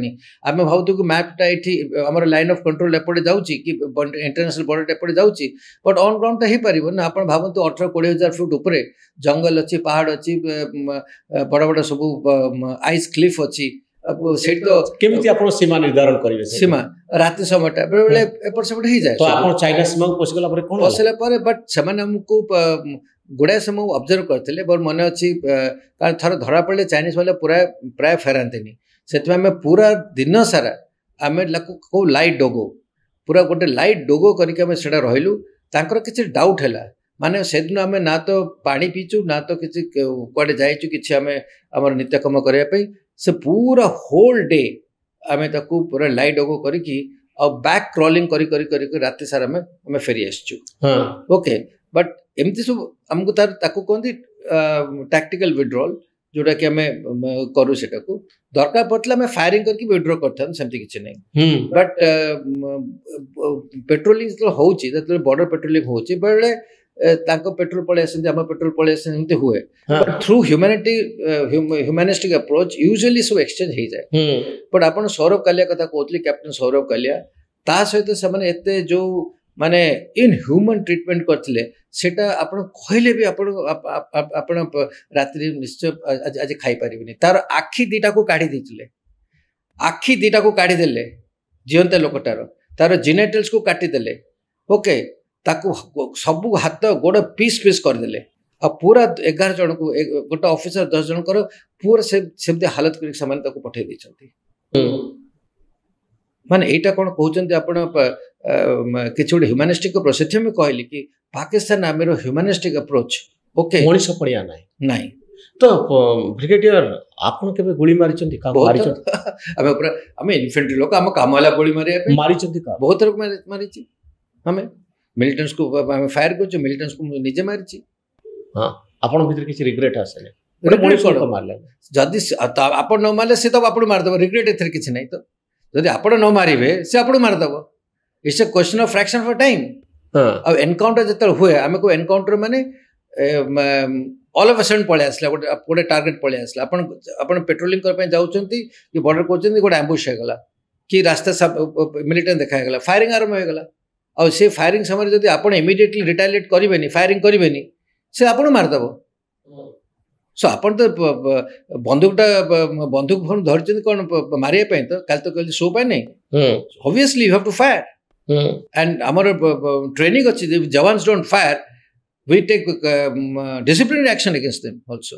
आम भावतु कि मैपटा ये आम लाइन ऑफ कंट्रोल एपटे जाऊँगी कि इंटरनेशनल बॉर्डर एपटे जाऊँगी बट ऑन ग्राउंड तो हो पार ना। आप भावतु 18-20 हजार फुट उपरे जंगल अच्छी पहाड़ अच्छी बड़ बड़ सब आइस क्लिफ अच्छी से तो केमिति आपण सीमा निर्धारण करिवे सीमा रात समयटा बेले बेले एपट सेपट हो जाए तो आपण चाइना सीमा को पसिगला पर कोन पसला पर बट समान हमको गुड़ाए समय ऑब्जर्व करते मोर मन अच्छी कारण थर धरा पड़े चाइनीज वाले पूरा प्राय फेरांती से पूरा दिन सारा आम को लाइट डोगो पूरा गोटे लाइट डोगो करके रहीलु किसी डाउट है माने से दिन आम ना तो पानी पीचु ना तो किसी कड़े जाइचु कि आम नित्यकर्म करने से पूरा होल डे आम पूरा लाइट डोगो करके बैक क्रॉलिंग करी रात सारा आम फेरी आसचु ओके। बट एमती सब आमको तार ताकू कहते टैक्टिकल विड्रॉल जोटा कि आम करूँ से दरकार पड़ता आम फायरिंग करके विड्रॉ करता सेमती किसी नहीं। बट पेट्रोलिंग जो होची बॉर्डर पेट्रोलिंग होची बेले पेट्रोल पड़े आसते आम पेट्रोल पड़े आसते हुए but through humanity humanistic approach usually सब एक्सचेंज हो जाए। बट आप सौरभ कालिया कथा कहते कैप्टेन सौरभ कालिया ता सहित से जो माने इन ह्यूमन ट्रीटमेंट करते सेटा आपण कहले भी आपण रात्रि निश्चय आज खाई पारिबनी तार आखि दीटा को काढ़ी देथिले आखि दीटा को काढ़ी देले जीवंत लोकटार तार जेनेटल्स को काटी देले ओके ताकू सब हाथ गोड़ पीस पीस करदेले आ पूरा 11 जन को गोटे ऑफिसर 10 जन पूरा से हालत कर पठे देछंती माने एटा कोन कहउचंती आपण किछि गोटे ह्यूमैनिस्टिक अप्रोच से में कहली कि Pakistan Amer humanistic approach okay Manish पड़िया नहीं तो ब्रिगेडियर आपण केबे गोली मारिचंती का मारिचंती आमे पूरा आमे इन्फेंट्री लोक आम काम वाला गोली मारिचंती का बहुत लोग मारिची हमें मिलिटेंट्स को आम फायर कर मिलिटेंट्स को निजे मारिची हां आपण भीतर किछि रिग्रेट आसेले रे मनीष को मारले जदी आपण न मारले से तो आपण मार दबो रिग्रेट एथर किछि नहीं तो जदी आपण न मारिबे से आपण मार दबो it's a question of fraction of time. अब एनकाउंटर जत हुए आम को एनकाउंटर माने ऑल ऑफ अ सडन पळे आसला गोटे टार्गेट पळे आसला आपण पेट्रोलिंग कर पे जाउचंती कि बॉर्डर कोचंती गोटे एम्बुश हे गला कि रास्ता सब मिलिटेंट देखा गला फायरिंग आरंभ हो गला और से फायरिंग समय जदी आपण इमीडिएटली रिटालिएट करिवेनी फायरिंग करिवेनी से आपण मार दबो सो आपण तो बंदूक फोन धरचंती कोन मारिया पे तो काल तो कल शो पाए नहीं obviously you have to fire and आमर ट्रेनिंग अच्छी jawans don't fire we take disciplinary action against them also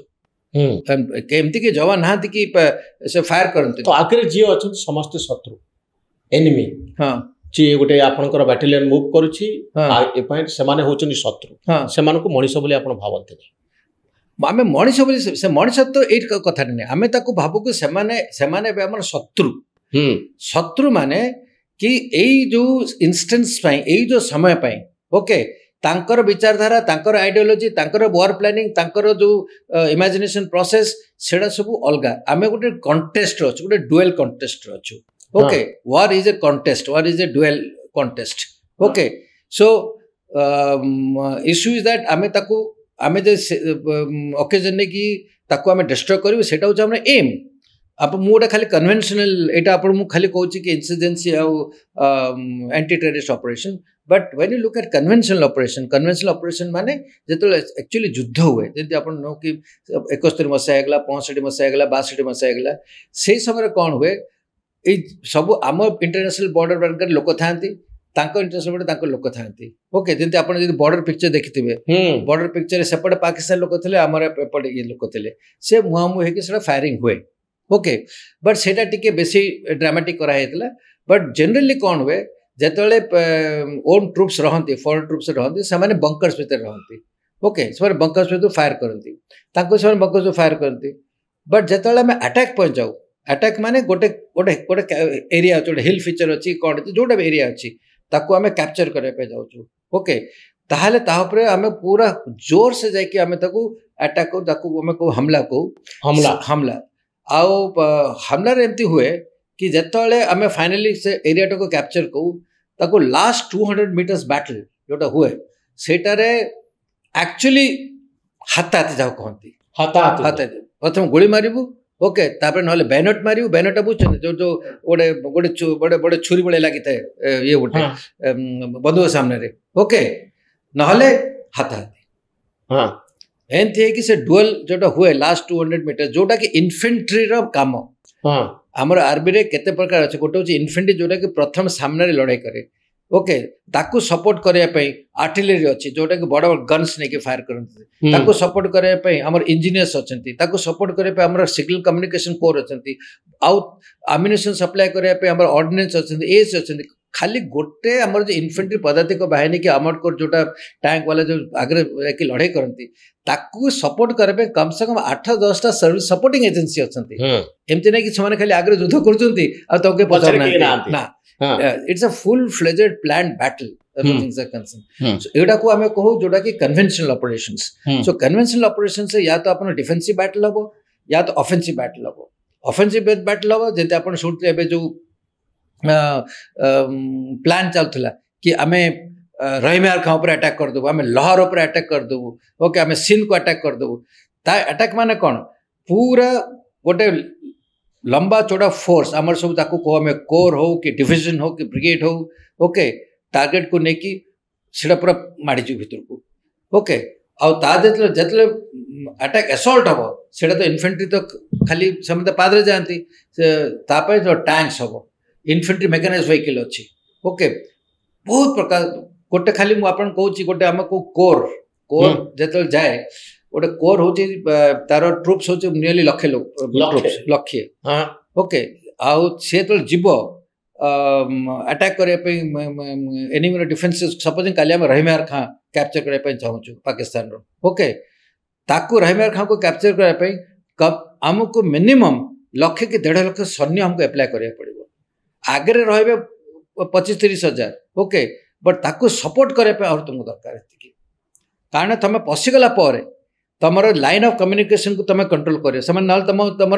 केमती के जवान ना कि से फायर करते तो आखिर जी अच्छा समस्त शत्रु एनिमी हाँ जी गोटे आपनकर बैटालियन मूव करूची ए पॉइंट से माने होचनी शत्रु से माने को मनीष बोली आपण भावंते आमे मनीष बोली से मनीष तो ए कथा नहीं आमे ताको भाबु को से माने हमर शत्रु शत्रु माने कि एई जो इंस्टेंस पाई एई जो समय पाई ओके तांकर विचारधारा तांकर आइडियोलॉजी तांकर वॉर प्लानिंग तांकर जो इमेजिनेशन प्रोसेस सेडा सब अलगा आमे गोटे कंटेस्ट अछि गोटे डुएल कंटेस्ट अछि okay war is a contest war is a duel contest okay so issue is that आमे ताकू आमे जे ओकेजन ने कि ताकू आमे डिस्ट्रॉय करिवे सेटा होछ हमर एम आप मुझे खाली कन्वेंशनल एटा आप खाली कहूँ कि इंसर्जेंसी आउ anti terrorist operation but when you look at conventional operation माने जो एक्चुअली युद्ध हुए जमी आप नो कि 71 मसीहा होगा 65 मसीहा होगा 62 मसीहा होगा से समय कौन हुए ये सब आम इंटरनेशनल बॉर्डर बार लोक था इंटरनेशनल बॉर्डर लोक था ओके जमी आप बॉर्डर पिक्चर देखिथे बॉर्डर पिक्चर सेपटे पाकिस्तान लोक थे आमर एपटे ये लोक थे से मुहांमुही होकर फायरिंग हुए ओके बट सेटा टिके बेसी ड्रामेटिक कराइला बट जनरली कौन हुए जिते ओन ट्रुप्स रहती फॉरेन ट्रुप्स रहती से बंकर्स भितर रहती ओके से बंकर्स भितर फायर करती बंकर्स फायर करती बट जिते आम अटैक पॉइंट जाऊ अटैक माने गोटे गोटे गोटे एरिया अच्छे गोटे हिल फीचर अच्छी कौन जोटा भी एरिया अच्छी ताकू आम कैप्चर करने जाऊँ ओके ताहले ताहपरे आम पूरा जोर से जाकि आम अटैक को आम को हमला को हमला आउ हमला एमती हुए कि जिते आम फाइनली से एरिया को कैप्चर को लास्ट 200 मीटर्स बैटल जोटा हुए सेटारे एक्चुअली हाथाहाथी जहाँ कहती हाथाहाथी प्रथम गोली मारू ओके तापर ना बैनट मारू बैनटा बुझे जो जो गोटे गोटे बड़े बड़े छुरी बड़े लगी था ये गोटे बंधुक सामने ओके नहले हाथाहाथी एमती है कि से डुअल जोटा हुए लास्ट 200 मीटर जोटा कि इन्फेंट्री रो काम आमर आर्मी रे केते प्रकार अच्छे गोटे हूँ इन्फेंट्री जोटा कि प्रथम सामने लड़ाई करे ओके ताकू सपोर्ट करने आर्टिलरी अच्छी जोटा कि बड़ बड़ गन्स नहीं फायर करते ताकू सपोर्ट करने आमर इंजीनियर्स अच्छी ताकू सपोर्ट करने आमर सिग्नल कम्युनिकेशन कोर अच्छी आउ आम्युनिशन सप्लाई करने आमर ऑर्डिनेंस अच्छी एस अच्छी खाली गोटे आमर जो इन्फेंट्री पदातिक बाहिनी कि आमर को जोटा टैंक वाला जो आगे कि लड़ाई करती ताकू सपोर्ट करने कम से कम 8-10टा सर्विस सपोर्टिंग एजेंसी अच्छी एमती ना कि खाली आगे युद्ध कर it's a full fledged plan battle एटा को आम कहू जोटा कि कन्वेंशनल ऑपरेशंस सो कन्वेंशनल ऑपरेशन से या तो अपन डिफेंसिव बैटल हम या तो ऑफेंसिव बैटल हम ऑफेंसिव बैटल हम जैसे आप शुणुते जो प्लान चलता कि आम रहीमार खां पर अटैक करदेबू आम लहर पर अटैक करदेबू ओके आम सिंध को अटैक करदेबू ता अटैक माने कौन पूरा गोटे लंबा चौड़ा फोर्स आमर सब ताकू कहो आम कोर हो कि डिविजन हो कि ब्रिगेड हो ओके टार्गेट को लेकिन सीटा पूरा माड़ीजु भीतर को ओके आते अटैक असॉल्ट हम से तो इन्फेंट्री तो खाली समझते पादरे जाती जो टैंक्स हम इन्फेंट्री मेकानाइज्ड व्हीकल अच्छी ओके बहुत प्रकार गोटे खाली मुझे कहूँ गोटे आम को कोर कोर जो जाए गोटे कोर हूँ तार ट्रुप्स हूँ नियरली लक्षे लक्षे ओके आउ सी जो जीव अटैक करने एनिमी डिफेंस सपोज काली आम रहीमार खां कैप्चर करने चाहूँ पाकिस्तान ओके ताकू रहीमार खां को कैप्चर करने आमको मिनिमम 1 कि 1.5 लाख सैन्य हमको अप्लाई करा पड़ो आगे रे 25-30 हजार ओके बट ताकू सपोर्ट करने और तुमको दरकार कारण तुम पशिगला तुम लाइन ऑफ कम्युनिकेशन को तुम कंट्रोल कर तुम तुम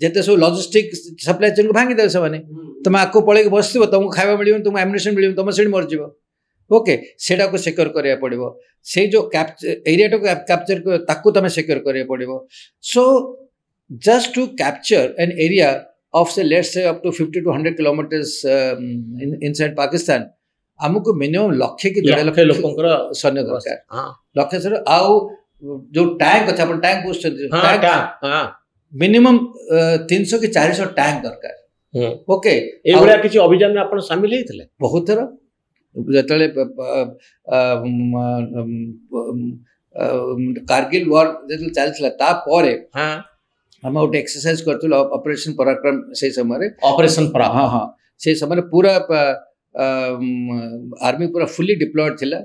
जिते सब लॉजिस्टिक सप्लाई चेन को भांगीदे से तुम आगे पड़े बस तुमको खावा मिल तुमको एम्युनिशन मिल तुम से मरजी ओके सेटा को सिक्योर करा पड़ो से जो एरिया को कैप्चर ताकू तुम सिक्योर करा पड़ो so just to capture an area of say let's say up to 50 to 100 kilometers inside Pakistan हमको मिनिमम 1 कि 1.5 लाख लोकंकर सैन्य दरकार लक्ष्य सर आउ जो टैंक अच्छा अपन टैंक पूछ टैंक मिनिमम 300 कि 400 टैंक दरकार ओके ए बड़ा किछि अभियान में अपन शामिल हेतले बहुत थर जतले कारगिल वॉर जतले चलथला ता परे हां हम गोटे एक्सरसाइज करथुल ऑपरेशन पराक्रम से समय ऑपरेशन हाँ हाँ से समय पूरा आर्मी पूरा फुली डिप्लॉयड थिला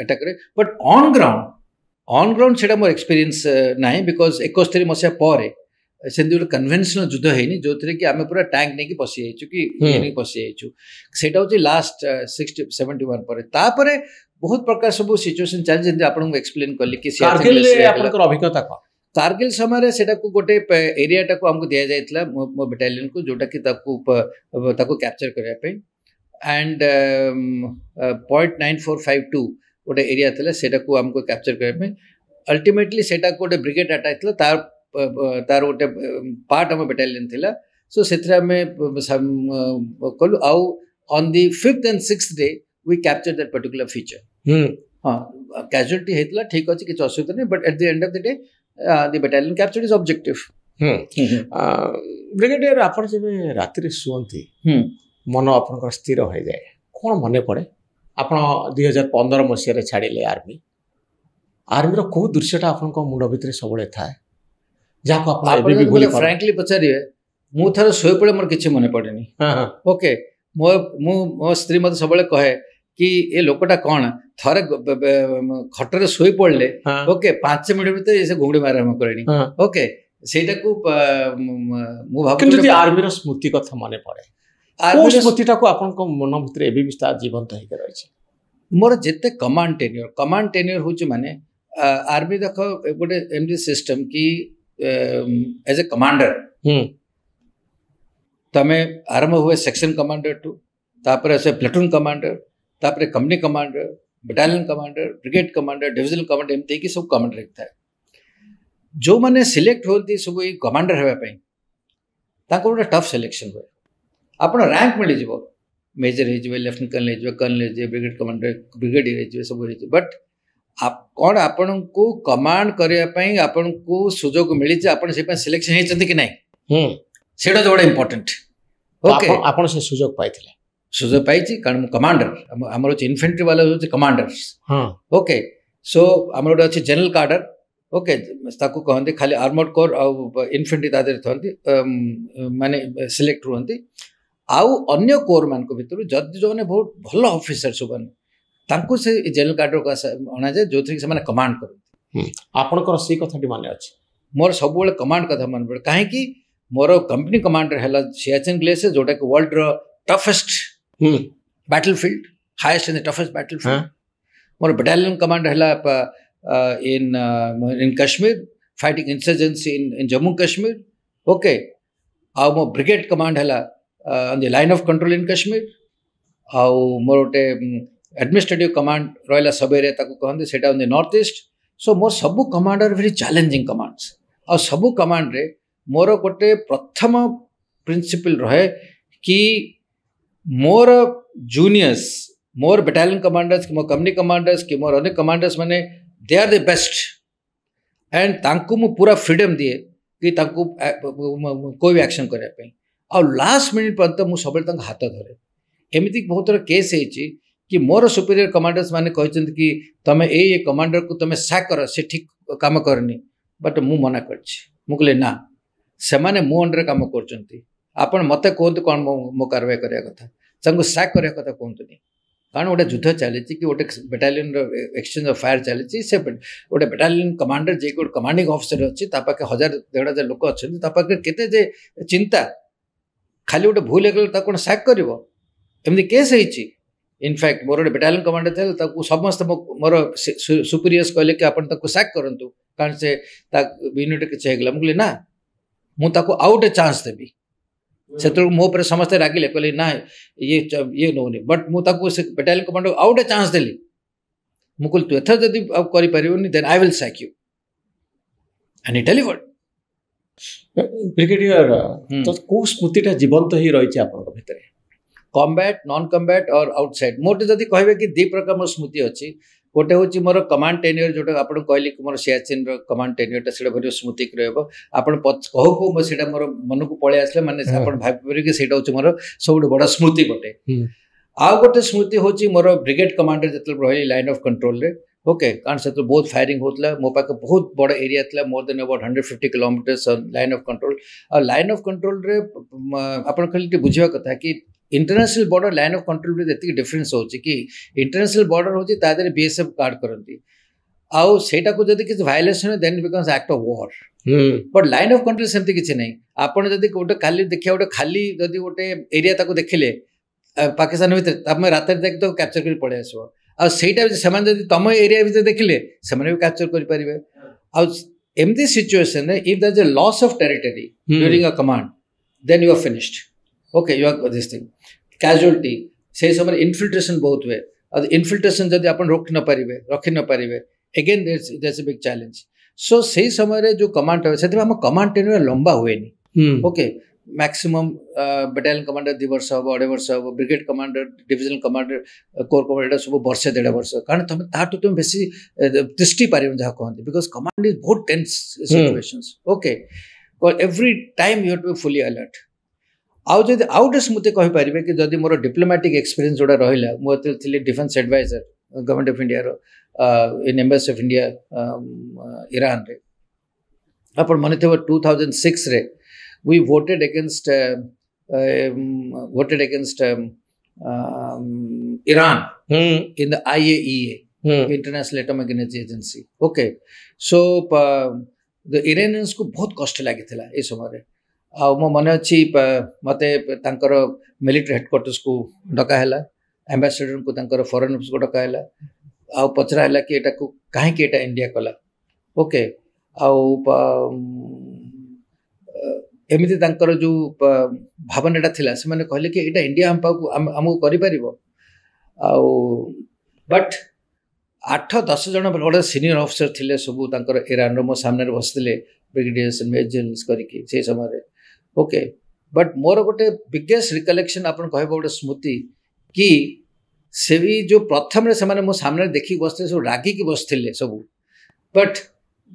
अटैक रे बट ऑन ग्राउंड सेटा मोर एक्सपीरियंस नाही बिकॉज 71 मसिया पर से कन्वेंशनल युद्ध है जो थे कि आम पूरा टैंक नहीं पशि जाइछु कि नहीं पशि जाइछु सेटा होची लास्ट 60-71 पर तापरे बहुत प्रकार सब सिचुएशन चल जे आपन को एक्सप्लेन करली कि कारगिल रे आपन अभिज्ञता को कारगिल समय से गोटे एरिया को आमको दि जाइए मो बटालियन को जोटा कि कैप्चर करने एंड 0.9452 गोटे एरिया था सेटा को आमको कैप्चर करने अल्टीमेटली सेटा गोटे ब्रिगेड अटैक था तार गोटे पार्ट आम बटालियन थिला सो से कलु आउ on the 5th and 6th day we capture that particular feature हाँ कैजुअलिटी होता ठीक अच्छे किसी असुविधा नहीं but at the end of the day the battalion captured is objective brigadier आपण जे राति रे सुअंती मन आपन स्थिर हो जाए कोन मने पड़े आपण 2015 मसिया रे छाड़िले आर्मी रो को दृश्यटा आपन को मुंड भितरे सबले थाए जाको आपण एबी भी भूली फ्रैंकली पचारिए मु थर सोय पड़े मोर किछि मने पड़ेनी ओके मो स्त्री मत सबले कहे कि ये लोकटा कौन थरे खटरे सोई पड़ले ओके 5 मिनट भीतर से घुंगड़ी मारा करेनी ओके ସେଇଟା କୁ ମୁଁ କିନ୍ତୁ ଯଦି ଭାବୁଛି ଆର୍ମିର ସ୍ମୃତି କଥା ମନେ ପଡେ କୋଉ ସ୍ମୃତିଟାକୁ ଆପଣଙ୍କ ମନ ଭିତରେ ଏବେ ବି ତାର ଜୀବନ୍ତ ହେଇକି ରହିଛି? ମୋର ଯେତେ କମାଣ୍ଡ ଟେନ୍ୟୁର ହଉଛି ମାନେ आर्मी देख गोटे एमती सिस्टम कि एज ए कमांडर तमें आरंभ हुए सेक्शन कमांडर टू तापर से प्लेटून कमांडर तापर company commander battalion commander brigade commander divisional commander एमती कि सब कमांडर रखता है जो मैंने सिलेक्ट होती सब ये कमांडर होगापी गोटे टफ सिलेक्शन हुए आपड़ रैंक मिल जाव मेजर हो लेफ्टिनेंट कर्नल हो ब्रिगेड कमांडर ब्रिगेडियर हो सब हो बट कौन आपण को कमांड करने आपण को सुजोग मिली आपण से सिलेक्शन होती कि नहीं से बड़ा इंपोर्टेंट ओके आपण से सुजोग पाइथिले सुजोग पाइछि कारण कमांडर आमर इन्फेंट्री वाला हो कमांडर्स ओके सो आमर गोटे अच्छे जनरल कार्डर ओके ताकू कहते खाली आर्मर्ड कोर आ इन्फेंट्री तादर थी माने सिलेक्ट रुहंती आउ अन्य कोर मान भर जदि जो बहुत भल ऑफिसर सब तांको से जनरल कार्डर को अना जाए जो थी से कमांड करते आपनकर से कथाटी माने अछि मोर सब बेले कमांड कथा मन पड़े कहीं मोर कंपनी कमांडर है सियाचिन ग्लेशियर जोटा कि वर्ल्ड रो toughest battlefield highest in the toughest battlefield मोर बटालियन कमांडर है in Kashmir fighting insurgency in Jammu Kashmir okay आ मो ब्रिगेड कमांड है on the line of control in Kashmir आउ मोर गोटे एडमिनिस्ट्रेटिव कमांड रहा सब एरिया कहते से on the north east so मोर सबू command are very challenging commands आ सबू कमांड रे मोर गोटे प्रथम प्रिंसिपल रहे कि मोर जूनियर्स मोर बटालियन कमांडर्स कि मोर कंपनी कमांडर्स कि मोर अनेक कमांडर्स माने they are the best and तांको मु पूरा फ्रीडम दिए कि तांको कोई भी एक्शन करने पे और लास्ट मिनिट पर्यंत मु सब हाथ धरे एमती बहुत थोड़ा केस है कि मोर सुपीरियर कमांडर्स माने कहते कि तुम ये कमांडर को तुम सैक कर से ठीक काम करनी बट मु मना कर कहले ना से माने मो अंडर काम कर मत कहतु कौन मो कार्रवाई करने कथा सैक करने कथा कहतुनि कारण गोटे युद्ध चली कि गोटे बटालियन एक्सचेंज ऑफ फायर चली से गोटे बटालियन कमांडर जे गोटे कमांडिंग ऑफिसर अच्छी 1000-1500 लोक अच्छा केते चिंता खाली गोटे भूल हो कौन सैक कर एमती केस है इनफैक्ट मोर गोटे बटालियन कमांडर थे समस्त मोर सुपीरियर्स कहले कि आप सैक करूँ कारण से यूनिट किसी मुझे ना मुझे आउ गोटे चांस देवी से मो पर समस्ते रागिले कहले ना ये नौनी बट मुझे बटालियन कमांडर आउ गोटे चांस देली मुझे तू एथर जदि करें then I will sack you and he delivered brigadier तो को स्मृतिटा जीवंत ही रही आपन भितर कॉम्बैट नॉन कॉम्बैट और आउटसाइड मोटे जदि कहबे कि दी प्रकार मोर स्मृति अच्छी गोटे हूँ मोर कमांड टेन्योर जोटा आप कहली कि मोर सियाचिन कमांड टेन्योरटा से भारी स्मृतिक रहा कहू कहू से मोर मन को पलि आसले माने आप भाई कि हूँ मोर सब बड़ा स्मृति गोटे आउ गोटे स्मृति हूँ मोर ब्रिगेड कमांडर जो रही लाइन ऑफ कंट्रोल रे ओके कारण से बहुत फायरिंग होता मो पाखे बहुत बड़ा एरिया था more than about 150 kilometres line of control और लाइन ऑफ कंट्रोल रे आप खाली बुझा कथा कि international border line of control जी डिफरेन्स हो कि इंटरनेशनल बॉर्डर हूँ तादे बीएसएफ गार्ड करती आउ सेटा को जदि किसी violation then becomes act of war but line of control सेमती किसी नहीं आपड़ जब गोटे खाली देखिए गोटे खाली जदि गोटे एरिया देखिले पाकिस्तान भितर तुम रात देख तो कैप्चर कर पड़े आसो आईटा से तुम एरिया भितर देखिले से भी कैप्चर करेंगे आमती situation if there is a loss of territory during a command then you are finished okay you are this thing casualty से समय इनफिल्ट्रेशन बहुत हुए और इनफिल्ट्रेशन जब आप रखी न पारे again there is a big challenge so से समय जो कमांड से कमांड टेन्योर लंबा हुए ओके मैक्सिमम बटालियन कमांडर 2 वर्ष हम 2.5 वर्ष हम brigade commander divisional commander core commander सब वर्ष 1.5 वर्ष कारण तुम तुम बेसी दृष्टि पार जहाँ कहते बिकॉज कमांड इज बहुत tense situations okay every time you have to be fully alert आउ जब आउ गोटे स्मृति कहींपारे कि जदि मोर डिप्लोमेटिक एक्सपीरियंस जोड़ा रहा मुझे defence adviser government of India in embassy of India Iran रे आप मन थे 2006 रे we voted against Iran in the IAEA, International Atomic Energy Agency. Okay, so Iranians को बहुत कष्ट लगी ए समय मो मन अच्छी मत मिलिट्री हेडक्वार्टर्स को डकाला एम्बासीडर को फॉरेन ऑफिस को डकाला आ पचरा है कि एटा को कहीं इंडिया कला ओके एमती जो भावनाटा थिला से मैंने कहले कि एटा इंडिया हमको करि बट 8-10 जन बड़े सीनियर ऑफिसर थिले सबू ईरान मो सामने बसते ब्रिगेडियर्स मेजर्स करके से समय ओके बट मोर गोटे बिगेस्ट रिकलेक्शन आप कह गोटे स्मृति कि से भी जो प्रथम से मो सामने देखिक बसते सब रागिकी बसते सब बट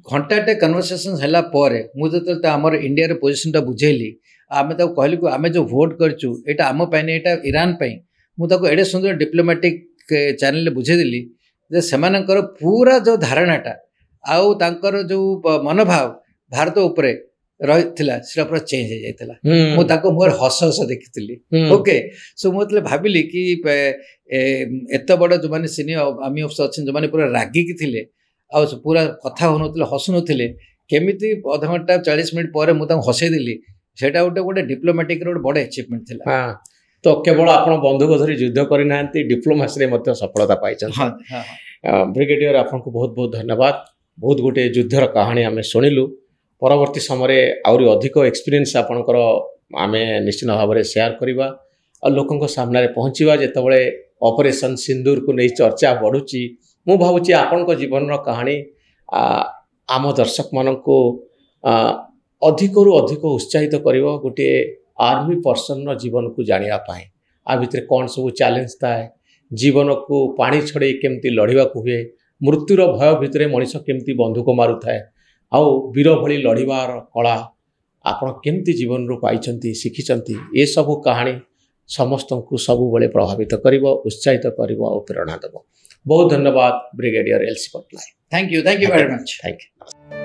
घंटाटे कन्वर्सेसन है मुझे आमर इंडिया पोजिशन बुझेली आम कहली आम जो भोट करूँ यहाँ आम यहाँ ईरान मुझे एडे सुंदर डिप्लोमेटिक चैनल बुझेदेली जे सेमानंकर पूरा जो धारणाटा आउ तांकर जो मनोभाव भारत उपरे रहिथिला सेटा पूरा चेंज हो जाइथिला मो ताको मोर हस हस देखिथिली ओके सो मतलब भाबिली कि एत बड़ जो माने सीनियर आर्मी ऑफिसर अच्छे जो माने पूरा रागी की थिले आ पूरा कथा होनथिले हसुनथिले केमिति आधा घंटा 40 मिनिट पर मु ताको हसै दिली सेटा गोटे डिप्लोमेटिक रो बड़ अचीवमेंट थिला हां तो केवल आपण बंधुक धरी युद्ध करि नांती डिप्लोमेसी रे मध्य सफलता पाइछन हां ब्रिगेडियर आपन को बहुत बहुत धन्यवाद बहुत गोटे युद्धर कहानी आमे सुनिलु परवर्ती समय आउरी अधिक एक्सपीरियंस आपनकर आमे निश्चित भाव में शेयर करवा और लोकों सामने पहुँचवा जितेबाला ऑपरेशन सिंदूर को नहीं चर्चा बढ़ुची मु भावुची आपण जीवन कहानी आम दर्शक मान को अधिक रु अधिक उत्साहित कर गोटे आर्मी पर्सन जीवन को जानापी आ भितर कौन सब चैलेंज थाए जीवन को पानी छड़े केमती लड़वा हुए मृत्युर भय भितर मनीष केमती बंधुक मारू थाए आउ वीर भली लड़वार कला आपण केमती जीवन रू पाई शिखिंट ये सब कहानी समस्त को सब बड़े प्रभावित कर उत्साहित कर प्रेरणा देव बहुत धन्यवाद brigadier L C Pattanaik thank you very much thank you.